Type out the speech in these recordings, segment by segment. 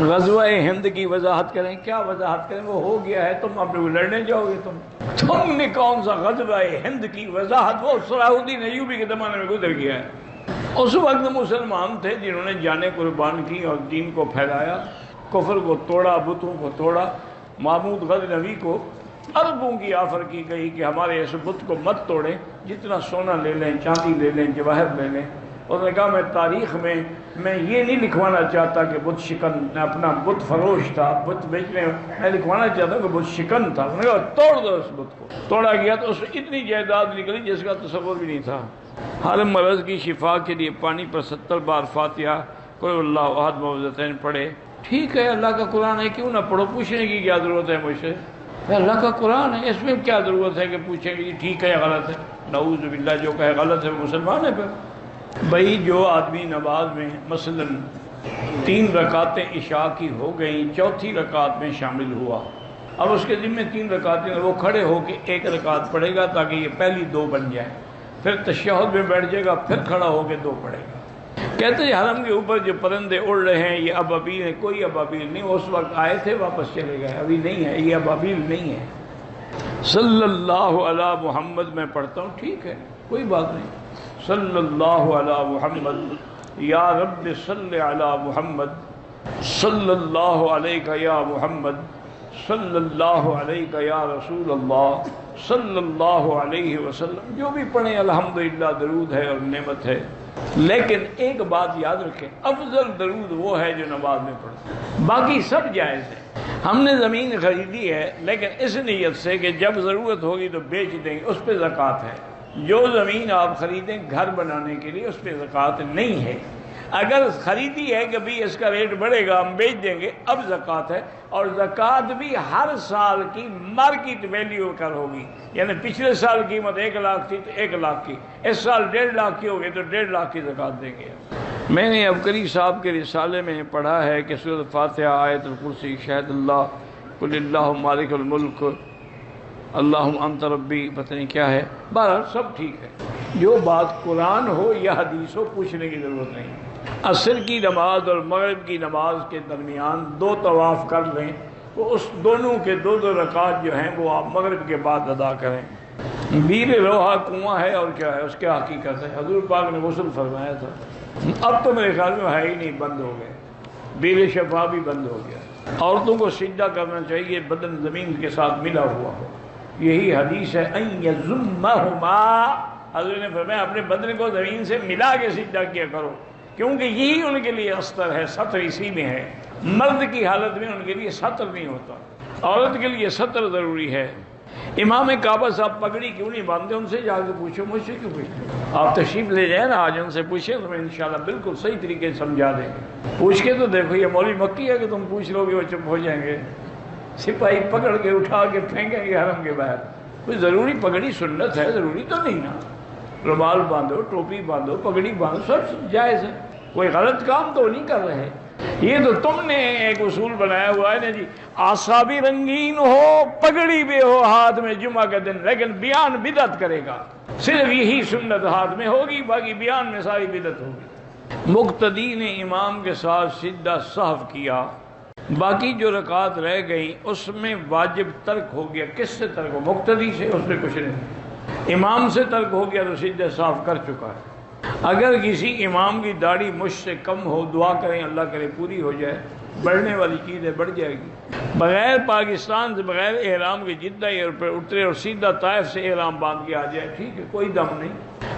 غزوہ ہند کی وضاحت کریں، کیا وضاحت کریں؟ وہ ہو گیا ہے، تم اب لڑنے جاؤ گے؟ تم نے کون سا غزوہ ہند کی وضاحت؟ وہ صلاح الدین ایوبی کے زمانے میں گزر گیا ہے۔ اس وقت مسلمان تھے جنہوں نے جانیں قربان کی اور دین کو پھیلایا، کفر کو توڑا، بتوں کو توڑا۔ محمود غزنوی کو اربوں کی آفر کی گئی کہ ہمارے اس بت کو مت توڑیں، جتنا سونا لے لیں، چاندی لے لیں، جواہر لے لیں۔ اور نے کہا میں تاریخ میں یہ نہیں لکھوانا چاہتا کہ بت شکن، اپنا بت فروش تھا، بت بیچنے، میں لکھوانا چاہتا کہ بت شکن تھا۔ انہوں نے کہا توڑ دو اس بت کو۔ توڑا گیا تو اس میں اتنی جائیداد نکلی جس کا تصور بھی نہیں تھا۔ ہر مرض کی شفا کے لیے پانی پر 70 بار فاتحہ، قل اللہ احد، معوذتین پڑھے۔ ٹھیک ہے، اللہ کا قرآن ہے، کیوں نہ پڑھو؟ پوچھنے کی کیا ضرورت ہے مجھ سے؟ اللہ کا قرآن ہے، اس میں کیا ضرورت ہے کہ پوچھیں گے ٹھیک ہے یا غلط ہے؟ نعوذ باللہ، جو کہے غلط ہے مسلمان ہے پھر۔ بھائی جو آدمی نماز میں مثلا 3 رکعتیں عشاء کی ہو گئیں، چوتھی رکعت میں شامل ہوا، اب اس کے ذمہ 3 رکعتیں، وہ کھڑے ہو کے 1 رکعت پڑھے گا تاکہ یہ پہلی 2 بن جائیں، پھر تشہد میں بیٹھ جائے گا، پھر کھڑا ہو کے 2 پڑھے گا۔ کہتے ہیں حرم کے اوپر جو پرندے اڑ رہے ہیں یہ ابابیل ہے۔ کوئی ابابیل نہیں، اس وقت آئے تھے واپس چلے گئے، ابھی نہیں ہے، یہ ابابیل نہیں ہے۔ صلی اللہ علی محمد میں پڑھتا ہوں، ٹھیک ہے، کوئی بات نہیں۔ صلی اللہ علی محمد، یا رب صلی علی محمد، صلی اللہ علیہ یا محمد، صلی اللہ علیہ یا رسول اللہ، صلی اللہ علیہ وسلم، جو بھی پڑھیں الحمدللہ درود ہے اور نعمت ہے۔ لیکن ایک بات یاد رکھیں، افضل درود وہ ہے جو نماز میں پڑھتے، باقی سب جائز ہے۔ ہم نے زمین خریدی ہے لیکن اس نیت سے کہ جب ضرورت ہوگی تو بیچ دیں گے، اس پہ زکوٰۃ ہے۔ جو زمین آپ خریدیں گھر بنانے کے لیے، اس پہ زکوٰۃ نہیں ہے۔ اگر خریدی ہے کہ بھی اس کا ریٹ بڑھے گا ہم بیچ دیں گے، اب زکوٰۃ ہے۔ اور زکوٰۃ بھی ہر سال کی مارکیٹ ویلیو کر ہوگی، یعنی پچھلے سال قیمت 1 لاکھ تھی تو 1 لاکھ کی، اس سال 1.5 لاکھ کی ہوگی تو 1.5 لاکھ کی زکوٰۃ دیں گے۔ میں نے عبقری صاحب کے رسالے میں پڑھا ہے کہ سورۃ فاتحہ، آیت الکرسی، شہد اللہ، قل اللہ مالک الملک، اللہم انت ربی، پتہ نہیں کیا ہے، بہرحال سب ٹھیک ہے۔ جو بات قرآن ہو یا حدیث ہو، پوچھنے کی ضرورت نہیں۔ عصر کی نماز اور مغرب کی نماز کے درمیان 2 طواف کر لیں تو اس دونوں کے 2 رکعت جو ہیں وہ آپ مغرب کے بعد ادا کریں۔ بیر روحا کنواں ہے اور کیا ہے، اس کے حقیقت ہے، حضور پاک نے غسل فرمایا تھا۔ اب تو میرے خیال میں ہے ہی نہیں، بند ہو گئے، بیر شفا بھی بند ہو گیا۔ عورتوں کو سجدہ کرنا چاہیے بدن زمین کے ساتھ ملا ہوا ہو، یہی حدیث ہے، ان یضمہما، حضور نے فرمایا اپنے بدن کو زمین سے ملا کے سجدہ کیا کرو، کیونکہ یہی ان کے لیے استر ہے، ستر اسی میں ہے۔ مرد کی حالت میں ان کے لیے ستر نہیں ہوتا، عورت کے لیے ستر ضروری ہے۔ امام کعبہ صاحب پگڑی کیوں نہیں باندھتے؟ ان سے جا کے پوچھو، مجھ سے کیوں پوچھتے؟ آپ تشریف لے جائیں نا آج، ان سے پوچھیں تو میں انشاءاللہ بالکل صحیح طریقے سے سمجھا دیں گے۔ پوچھ کے تو دیکھو، یہ مولوی مکی ہے کہ تم پوچھ لو گے وہ چپ ہو جائیں گے؟ سپاہی پکڑ کے اٹھا کے پھینکیں گے حرم کے باہر۔ کوئی ضروری پگڑی سنت ہے، ضروری تو نہیں نا۔ رومال باندھو، ٹوپی باندھو، پگڑی باندھو، سب جائز ہے، کوئی غلط کام تو نہیں کر رہے۔ یہ تو تم نے ایک اصول بنایا ہوا ہے نا جی، آسا بھی رنگین ہو، پگڑی بھی ہو ہاتھ میں جمعہ کے دن، لیکن بیان بدعت کرے گا، صرف یہی سنت ہاتھ میں ہوگی، باقی بیان میں ساری بدعت ہوگی۔ مقتدی نے امام کے ساتھ سجدہ سہو کیا، باقی جو رکعت رہ گئی اس میں واجب ترک ہو گیا۔ کس سے ترک ہو؟ مقتدی سے، اس میں کچھ نہیں۔ امام سے ترک ہو گیا تو سجدہ سہو کر چکا ہے۔ اگر کسی امام کی داڑھی مجھ سے کم ہو، دعا کریں اللہ کرے پوری ہو جائے، بڑھنے والی چیز ہے، بڑھ جائے گی۔ بغیر پاکستان سے، بغیر احرام کے جدہ ایئرپورٹ اترے اور سیدھا طائف سے احرام باندھ کے آ جائے، ٹھیک ہے، کوئی دم نہیں۔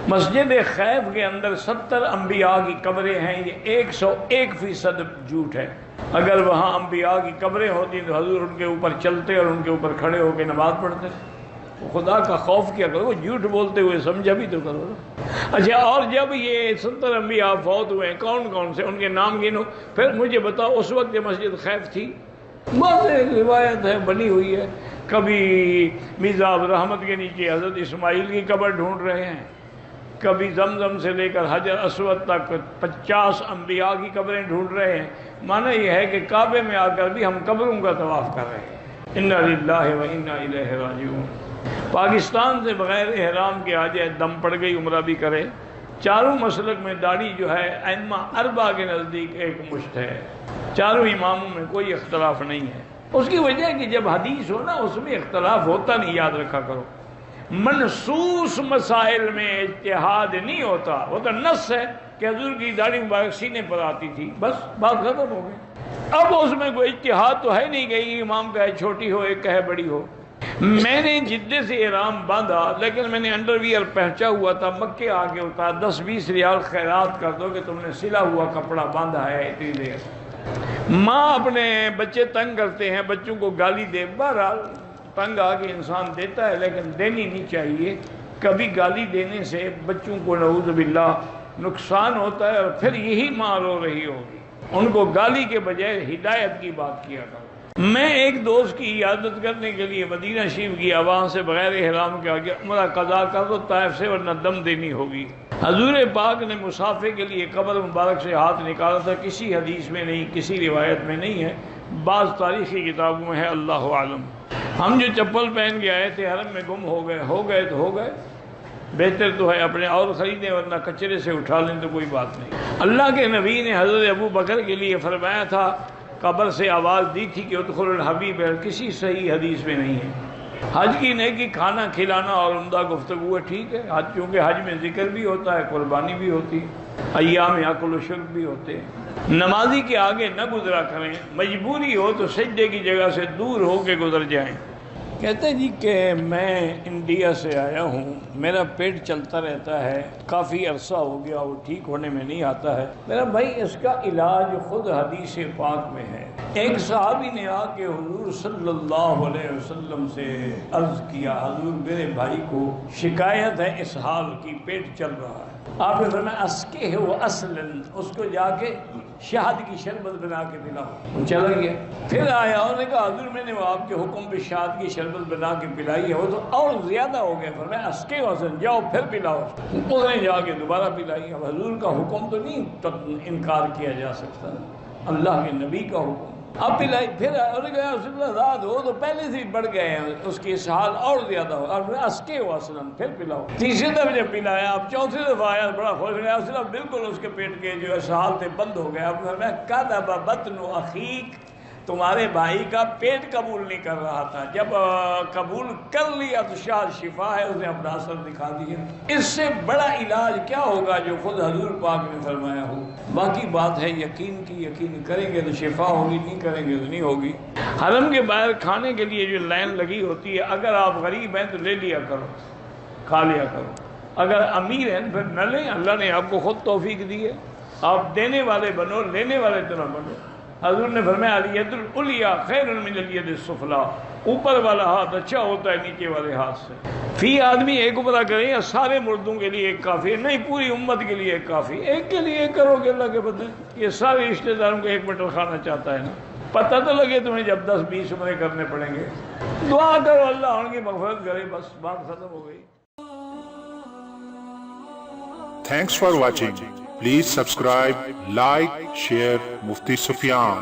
مسجد خیف کے اندر 70 انبیاء کی قبریں ہیں، یہ 101% جھوٹ ہے۔ اگر وہاں انبیاء کی قبریں ہوتی تو حضور ان کے اوپر چلتے اور ان کے اوپر کھڑے ہو کے نماز پڑھتے۔ خدا کا خوف کیا کرو، جھوٹ بولتے ہوئے سمجھا بھی تو کرو نا۔ اچھا، اور جب یہ 70 انبیاء فوت ہوئے، کون کون سے، ان کے نام گنو، پھر مجھے بتاؤ اس وقت یہ مسجد خیف تھی؟ بس ایک روایت ہے، بنی ہوئی ہے۔ کبھی مرزا عبد الرحمت کے نیچے حضرت اسماعیل کی قبر ڈھونڈ رہے ہیں، کبھی زمزم سے لے کر حجر اسود تک 50 انبیاء کی قبریں ڈھونڈ رہے ہیں۔ معنی یہ ہے کہ کعبے میں آ کر بھی ہم قبروں کا طواف کر رہے ہیں۔ انا للہ و انا الیہ راجعون۔ پاکستان سے بغیر احرام کے آ جائے، دم پڑ گئی، عمرہ بھی کرے، چاروں مسلک میں داڑھی جو ہے ائمہ اربعہ کے نزدیک ایک مشت ہے، چاروں اماموں میں کوئی اختلاف نہیں ہے۔ اس کی وجہ ہے کہ جب حدیث ہو نا اس میں اختلاف ہوتا نہیں، یاد رکھا کرو۔ منصوص مسائل میں اجتہاد نہیں ہوتا، وہ تو نص ہے کہ حضور کی داڑھی مبارک سینے پر آتی تھی، بس بات ختم ہو گئی۔ اب اس میں کوئی اجتہاد تو ہے نہیں کہ ایک امام کا ہے چھوٹی ہو ایک کا ہے بڑی ہو۔ میں نے جدے سے احرام باندھا لیکن میں نے انڈر ویئر پہنچا ہوا تھا، مکے آ کے اتارا، 10-20 ریال خیرات کر دو کہ تم نے سلا ہوا کپڑا باندھا ہے اتنی دیر۔ ماں اپنے بچے تنگ کرتے ہیں، بچوں کو گالی دے، بہرحال تنگ آ کے انسان دیتا ہے لیکن دینی نہیں چاہیے۔ کبھی گالی دینے سے بچوں کو نعوذ باللہ نقصان ہوتا ہے اور پھر یہی ماں رو رہی ہوگی۔ ان کو گالی کے بجائے ہدایت کی بات کیا کرو۔ میں ایک دوست کی عیادت کرنے کے لیے مدینہ شریف گیا، وہاں سے بغیر احرام کے آگے عمرہ قضا کر دو طائف سے ورنہ دم دینی ہوگی۔ حضور پاک نے مسافر کے لیے قبر مبارک سے ہاتھ نکالا تھا، کسی حدیث میں نہیں، کسی روایت میں نہیں ہے، بعض تاریخی کتابوں میں ہے، اللہ عالم۔ ہم جو چپل پہن کے آئے تھے حرم میں گم ہو گئے تو ہو گئے، بہتر تو ہے اپنے اور خریدیں ورنہ کچرے سے اٹھا لیں تو کوئی بات نہیں۔ اللہ کے نبی نے حضرت ابو بکر کے لیے فرمایا تھا، قبر سے آواز دی تھی کہ ادخل الحبیب، کسی صحیح حدیث میں نہیں ہے۔ حج کی نیکی کھانا کھلانا اور عمدہ گفتگو ہے، ٹھیک ہے، حج چونکہ حج میں ذکر بھی ہوتا ہے، قربانی بھی ہوتی، ایام اکل و شرب بھی ہوتے ہیں۔ نمازی کے آگے نہ گزرا کریں، مجبوری ہو تو سجدے کی جگہ سے دور ہو کے گزر جائیں۔ کہتے ہیں جی کہ میں انڈیا سے آیا ہوں، میرا پیٹ چلتا رہتا ہے، کافی عرصہ ہو گیا، وہ ٹھیک ہونے میں نہیں آتا ہے۔ میرا بھائی اس کا علاج خود حدیث پاک میں ہے۔ ایک صحابی نے آ کے حضور صلی اللہ علیہ وسلم سے عرض کیا، حضور میرے بھائی کو شکایت ہے اسہال کی، پیٹ چل رہا ہے۔ آپ نے فرمایا اسکے ہو اصلاً، اس کو جا کے شہد کی شربت بنا کے پلاؤ۔ وہ چلا گیا، پھر آیا، انہوں نے کہا حضور میں نے وہ آپ کے حکم پہ شہد کی شربت بنا کے پلائی ہے، وہ تو اور زیادہ ہو گیا۔ فرمایا اسکے ہو اصلاً، جاؤ پھر پلاؤ۔ اس نے جا کے دوبارہ پلائی۔ اب حضور کا حکم تو نہیں انکار کیا جا سکتا، اللہ کے نبی کا حکم۔ اب پلائی، پھر انہوں نے کہا رسول اللہ رات ہو تو پہلے سے بڑھ گئے ہیں، اس کی اسہال اور زیادہ ہو، اور اسکے ہو اصلاً، پھر پلاؤ۔ تیسری دفعہ جب پلایا، اب چوتھی دفعہ آیا، بڑا خوش گیا، اصلاً بالکل اس کے پیٹ کے جو اسہال تھے بند ہو گیا۔ اب فرمایا کذب بطن اخیک، تمہارے بھائی کا پیٹ قبول نہیں کر رہا تھا، جب قبول کر لیا تو شاید شفا ہے، اس نے اپنا اثر دکھا دیا۔ اس سے بڑا علاج کیا ہوگا جو خود حضور پاک نے فرمایا ہو؟ باقی بات ہے یقین کی، یقین کریں گے تو شفا ہوگی، نہیں کریں گے تو نہیں ہوگی۔ حرم کے باہر کھانے کے لیے جو لائن لگی ہوتی ہے، اگر آپ غریب ہیں تو لے لیا کرو، کھا لیا کرو، اگر امیر ہیں پھر نہ لیں، اللہ نے آپ کو خود توفیق دی ہے، آپ دینے والے بنو، لینے والے تو نہ بنو۔ حضور نے فرمایا الید العلیٰ خیر من الید السفلیٰ، اوپر والا ہاتھ اچھا ہوتا ہے نیچے والے ہاتھ سے۔ فی آدمی ایک عمرہ کریں یا سارے مردوں کے لیے ایک کافی ہے؟ نہیں، پوری امت کے لیے ایک کافی، ایک کے لیے ایک کرو گے اللہ کے بدلے۔ یہ سارے رشتہ داروں کو ایک مٹر کھانا چاہتا ہے نا، پتہ تو لگے تمہیں جب 10-20 عمرے کرنے پڑیں گے۔ دعا کرو اللہ ان کی مغفرت کرے، بس بات ختم ہو گئی۔ Thanks for watching. Please subscribe, like, share Mufti Sufyan.